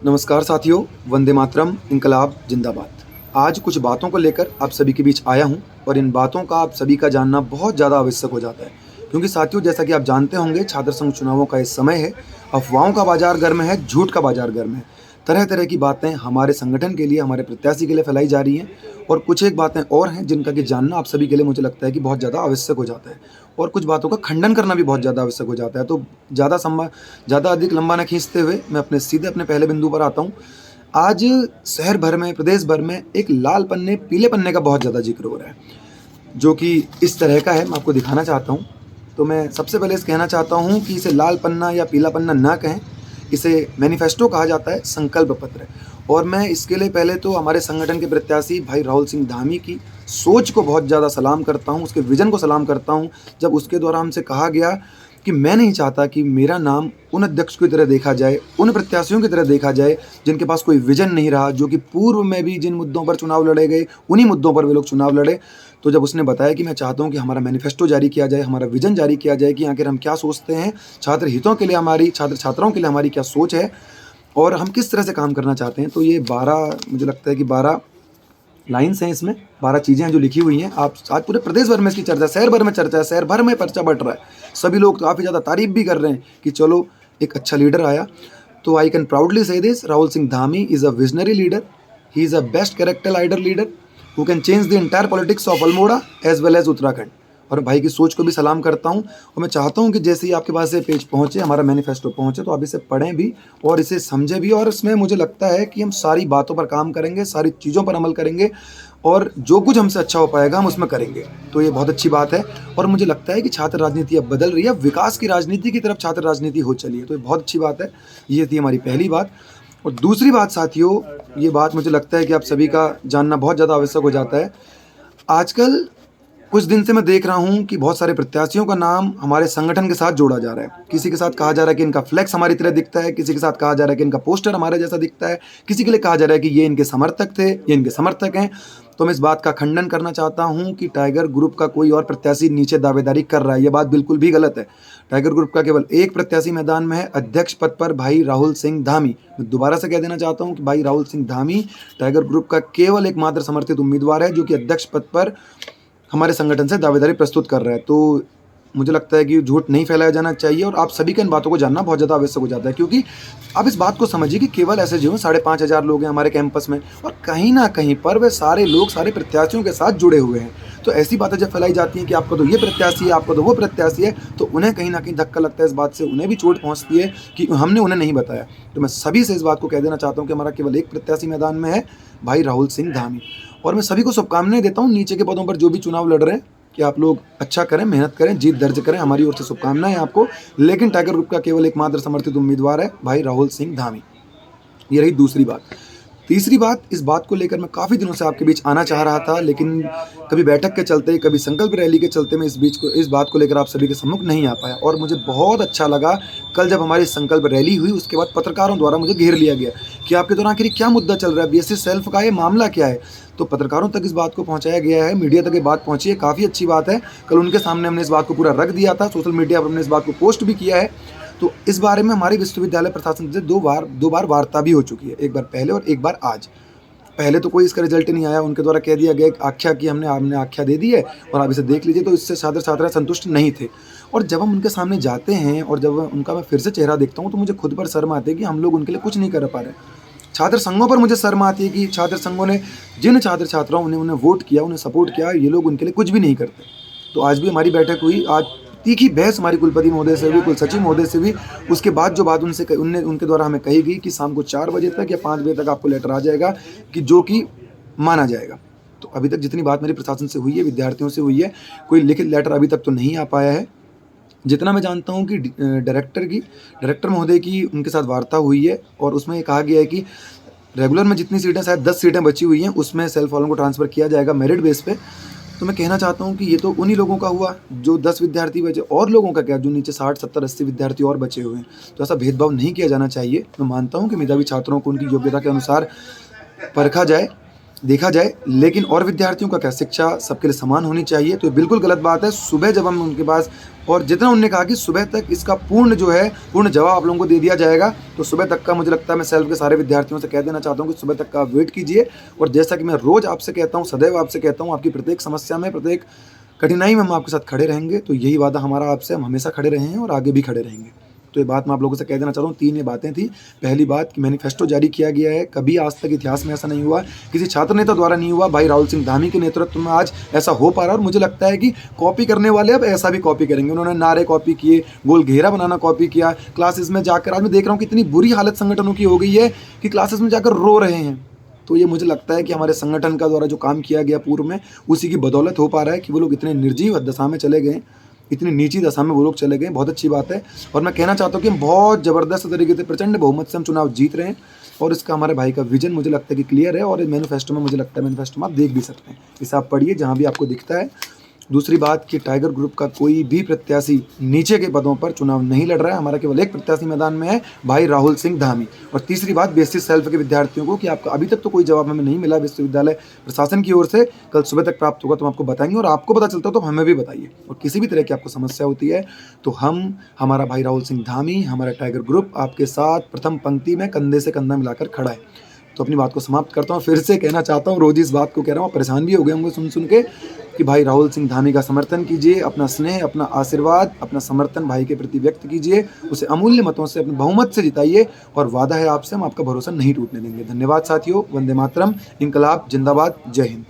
नमस्कार साथियों, वंदे मातरम, इनकलाब जिंदाबाद। आज कुछ बातों को लेकर आप सभी के बीच आया हूं और इन बातों का आप सभी का जानना बहुत ज़्यादा आवश्यक हो जाता है। क्योंकि साथियों, जैसा कि आप जानते होंगे, छात्र संघ चुनावों का ये समय है। अफवाहों का बाजार गर्म है, झूठ का बाजार गर्म है। तरह तरह की बातें हमारे संगठन के लिए, हमारे प्रत्याशी के लिए फैलाई जा रही हैं और कुछ एक बातें और हैं जिनका कि जानना आप सभी के लिए मुझे लगता है कि बहुत ज़्यादा आवश्यक हो जाता है और कुछ बातों का खंडन करना भी बहुत ज़्यादा आवश्यक हो जाता है। तो ज़्यादा अधिक लंबा ना खींचते हुए मैं अपने पहले बिंदु पर आता हूँ। आज शहर भर में, प्रदेश भर में एक लाल पन्ने, पीले पन्ने का बहुत ज़्यादा ज़िक्र हो रहा है, जो कि इस तरह का है, मैं आपको दिखाना चाहता हूँ। तो मैं सबसे पहले इस कहना चाहता हूँ कि इसे लाल पन्ना या पीला पन्ना ना कहें, इसे मैनिफेस्टो कहा जाता है, संकल्प पत्र। और मैं इसके लिए पहले तो हमारे संगठन के प्रत्याशी भाई राहुल सिंह धामी की सोच को बहुत ज़्यादा सलाम करता हूँ, उसके विज़न को सलाम करता हूँ। जब उसके द्वारा हमसे कहा गया कि मैं नहीं चाहता कि मेरा नाम उन अध्यक्ष की तरह देखा जाए, उन प्रत्याशियों की तरह देखा जाए जिनके पास कोई विज़न नहीं रहा, जो कि पूर्व में भी जिन मुद्दों पर चुनाव लड़े गए, उन्हीं मुद्दों पर वे लोग चुनाव लड़े। तो जब उसने बताया कि मैं चाहता हूँ कि हमारा मैनिफेस्टो जारी किया जाए, हमारा विज़न जारी किया जाए कि आखिर हम क्या सोचते हैं, छात्र हितों के लिए हमारी, छात्र छात्राओं के लिए हमारी क्या सोच है और हम किस तरह से काम करना चाहते हैं। तो ये 12, मुझे लगता है कि 12 लाइन्स हैं, इसमें 12 चीज़ें हैं जो लिखी हुई हैं। आप आज पूरे प्रदेश भर में इसकी चर्चा है, शहर भर में चर्चा है, शहर भर में पर्चा बट रहा है। सभी लोग काफ़ी ज़्यादा तारीफ भी कर रहे हैं कि चलो एक अच्छा लीडर आया। तो I can proudly say this, Rahul Singh Dhami is a visionary leader, he is a best character leader who can change the entire politics of Almora as well as Uttarakhand. और भाई की सोच को भी सलाम करता हूँ और मैं चाहता हूँ कि जैसे ही आपके पास ये पेज पहुँचे, हमारा मैनिफेस्टो पहुँचे, तो आप इसे पढ़ें भी और इसे समझें भी। और इसमें मुझे लगता है कि हम सारी बातों पर काम करेंगे, सारी चीज़ों पर अमल करेंगे और जो कुछ हमसे अच्छा हो पाएगा हम उसमें करेंगे। तो ये बहुत अच्छी बात है और मुझे लगता है कि छात्र राजनीति अब बदल रही है, विकास की राजनीति की तरफ छात्र राजनीति हो चली है। तो ये बहुत अच्छी बात है। ये थी हमारी पहली बात। और दूसरी बात साथियों, ये बात मुझे लगता है कि आप सभी का जानना बहुत ज़्यादा आवश्यक हो जाता है। आजकल कुछ दिन से मैं देख रहा हूँ कि बहुत सारे प्रत्याशियों का नाम हमारे संगठन के साथ जोड़ा जा रहा है। किसी के साथ कहा जा रहा है कि इनका फ्लेक्स हमारी तरह दिखता है, किसी के साथ कहा जा रहा है कि इनका पोस्टर हमारे जैसा दिखता है, किसी के लिए कहा जा रहा है कि ये इनके समर्थक थे, ये इनके समर्थक हैं। तो मैं इस बात का खंडन करना चाहता हूँ कि टाइगर ग्रुप का कोई और प्रत्याशी नीचे दावेदारी कर रहा है, ये बात बिल्कुल भी गलत है। टाइगर ग्रुप का केवल एक प्रत्याशी मैदान में है, अध्यक्ष पद पर भाई राहुल सिंह धामी। मैं दोबारा से कह देना चाहता हूँ कि भाई राहुल सिंह धामी टाइगर ग्रुप का केवल एकमात्र समर्थित उम्मीदवार है, जो कि अध्यक्ष पद पर हमारे संगठन से दावेदारी प्रस्तुत कर रहा है। तो मुझे लगता है कि झूठ नहीं फैलाया जाना चाहिए और आप सभी को इन बातों को जानना बहुत ज़्यादा आवश्यक हो जाता है। क्योंकि आप इस बात को समझिए कि केवल ऐसे जो 5,500 लोग हैं हमारे कैंपस में और कहीं ना कहीं पर वे सारे लोग सारे प्रत्याशियों के साथ जुड़े हुए हैं। तो ऐसी बातें जब फैलाई जाती हैं कि आपको तो ये प्रत्याशी है, आपको तो वो प्रत्याशी है, तो उन्हें कहीं ना कहीं धक्का लगता है इस बात से, उन्हें भी चोट पहुँचती है कि हमने उन्हें नहीं बताया। तो मैं सभी से इस बात को कह देना चाहता हूँ कि हमारा केवल एक प्रत्याशी मैदान में है, भाई राहुल सिंह धामी। और मैं सभी को शुभकामनाएं देता हूँ नीचे के पदों पर जो भी चुनाव लड़ रहे हैं कि आप लोग अच्छा करें, मेहनत करें, जीत दर्ज करें। हमारी ओर से शुभकामनाएं आपको। लेकिन टाइगर ग्रुप का केवल एकमात्र समर्थित उम्मीदवार है भाई राहुल सिंह धामी। ये रही दूसरी बात। तीसरी बात, इस बात को लेकर मैं काफ़ी दिनों से आपके बीच आना चाह रहा था, लेकिन कभी बैठक के चलते, कभी संकल्प रैली के चलते मैं इस बात को लेकर आप सभी के सम्मुख नहीं आ पाया। और मुझे बहुत अच्छा लगा कल जब हमारी संकल्प रैली हुई, उसके बाद पत्रकारों द्वारा मुझे घेर लिया गया कि आपके दौरान आखिर क्या मुद्दा चल रहा है, बीएससी सेल्फ का ये मामला क्या है। तो पत्रकारों तक इस बात को पहुंचाया गया है, मीडिया तक ये बात पहुंची है, काफ़ी अच्छी बात है। कल उनके सामने हमने इस बात को पूरा रख दिया था, सोशल मीडिया पर हमने इस बात को पोस्ट भी किया है। तो इस बारे में हमारे विश्वविद्यालय प्रशासन से दो बार वार्ता भी हो चुकी है, एक बार पहले और एक बार आज। पहले तो कोई इसका रिजल्ट नहीं आया, उनके द्वारा कह दिया गया आख्या कि हमने आख्या दे दी है और आप इसे देख लीजिए। तो इससे छात्र छात्रा संतुष्ट नहीं थे। और जब हम उनके सामने जाते हैं और जब उनका मैं फिर से चेहरा देखता हूँ, तो मुझे खुद पर शर्म आती है कि हम लोग उनके लिए कुछ नहीं कर पा रहे। छात्र संघों पर मुझे शर्म आती है कि छात्र संघों ने जिन छात्र छात्राओं ने उन्हें वोट किया, उन्हें सपोर्ट किया, ये लोग उनके लिए कुछ भी नहीं करते। तो आज भी हमारी बैठक हुई, आज तीखी बहस हमारी कुलपति महोदय से हुई, कुल सचिव महोदय से हुई। उसके बाद जो बात उनके द्वारा हमें कही गई कि शाम को 4 बजे तक या 5 बजे तक आपको लेटर आ जाएगा कि जो कि माना जाएगा। तो अभी तक जितनी बात मेरी प्रशासन से हुई है, विद्यार्थियों से हुई है, कोई लिखित लेटर अभी तक तो नहीं आ पाया है। जितना मैं जानता हूँ कि डायरेक्टर महोदय की उनके साथ वार्ता हुई है और उसमें ये कहा गया है कि रेगुलर में जितनी सीटें, शायद 10 सीटें बची हुई हैं, उसमें सेल्फ वालों को ट्रांसफ़र किया जाएगा मेरिट बेस पे। तो मैं कहना चाहता हूँ कि ये तो उन्हीं लोगों का हुआ जो 10 विद्यार्थी बचे, और लोगों का क्या, जो नीचे 60, 70, 80 विद्यार्थी और बचे हुए हैं। तो ऐसा भेदभाव नहीं किया जाना चाहिए। मैं मानता हूँ कि मेधावी छात्रों को उनकी योग्यता के अनुसार परखा जाए, देखा जाए, लेकिन और विद्यार्थियों का क्या, शिक्षा सबके लिए समान होनी चाहिए। तो ये बिल्कुल गलत बात है। सुबह जब हम उनके पास और जितना उन्होंने कहा कि सुबह तक इसका पूर्ण जवाब आप लोगों को दे दिया जाएगा। तो सुबह तक का मुझे लगता है, मैं सेल्फ के सारे विद्यार्थियों से कह देना चाहता हूँ कि सुबह तक का आप वेट कीजिए। और जैसा कि मैं रोज़ आपसे कहता हूँ, सदैव आपसे कहता हूँ, आपकी प्रत्येक समस्या में, प्रत्येक कठिनाई में हम आपके साथ खड़े रहेंगे। तो यही वादा हमारा आपसे, हम हमेशा खड़े रहे हैं और आगे भी खड़े रहेंगे। तो ये बात मैं आप लोगों से कह देना चाहता हूँ। 3 ये बातें थी। पहली बात कि मैनिफेस्टो जारी किया गया है, कभी आज तक इतिहास में ऐसा नहीं हुआ, किसी छात्र नेता द्वारा नहीं हुआ। भाई राहुल सिंह धामी के नेतृत्व में आज ऐसा हो पा रहा है। और मुझे लगता है कि कॉपी करने वाले अब ऐसा भी कॉपी करेंगे। उन्होंने नारे कॉपी किए, गोल घेरा बनाना कॉपी किया, क्लासेस में जाकर आज मैं देख रहा हूँ कि इतनी बुरी हालत संगठनों की हो गई है कि क्लासेस में जाकर रो रहे हैं। तो ये मुझे लगता है कि हमारे संगठन का द्वारा जो काम किया गया पूर्व में, उसी की बदौलत हो पा रहा है कि वो लोग इतने निर्जीव दशा में चले गए, इतनी नीची दशा में वो लोग चले गए। बहुत अच्छी बात है। और मैं कहना चाहता हूँ कि हम बहुत ज़बरदस्त तरीके से, प्रचंड बहुमत से हम चुनाव जीत रहे हैं। और इसका हमारे भाई का विजन मुझे लगता है कि क्लियर है। और मैनिफेस्टो में मुझे लगता है, मैनिफेस्टो में आप देख भी सकते हैं, इसे आप पढ़िए जहाँ भी आपको दिखता है। दूसरी बात कि टाइगर ग्रुप का कोई भी प्रत्याशी नीचे के पदों पर चुनाव नहीं लड़ रहा है। हमारा केवल एक प्रत्याशी मैदान में है, भाई राहुल सिंह धामी। और तीसरी बात बीएससी सेल्फ के विद्यार्थियों को कि आपका अभी तक तो कोई जवाब हमें नहीं मिला विश्वविद्यालय प्रशासन की ओर से, कल सुबह तक प्राप्त होगा तो हम आपको बताएंगे। और आपको पता चलता हो तो हमें भी बताइए। और किसी भी तरह की आपको समस्या होती है तो हमारा भाई राहुल सिंह धामी, हमारा टाइगर ग्रुप आपके साथ प्रथम पंक्ति में कंधे से कंधा मिलाकर खड़ा है। तो अपनी बात को समाप्त करता हूँ। फिर से कहना चाहता हूँ, रोज़ इस बात को कह रहा हूँ, परेशान भी हो गए होंगे सुन के, कि भाई राहुल सिंह धामी का समर्थन कीजिए, अपना स्नेह, अपना आशीर्वाद, अपना समर्थन भाई के प्रति व्यक्त कीजिए, उसे अमूल्य मतों से, अपने बहुमत से जिताइए। और वादा है आपसे, हम आपका भरोसा नहीं टूटने देंगे। धन्यवाद साथियों। वंदे मातरम। इंकलाब जिंदाबाद। जय हिंद।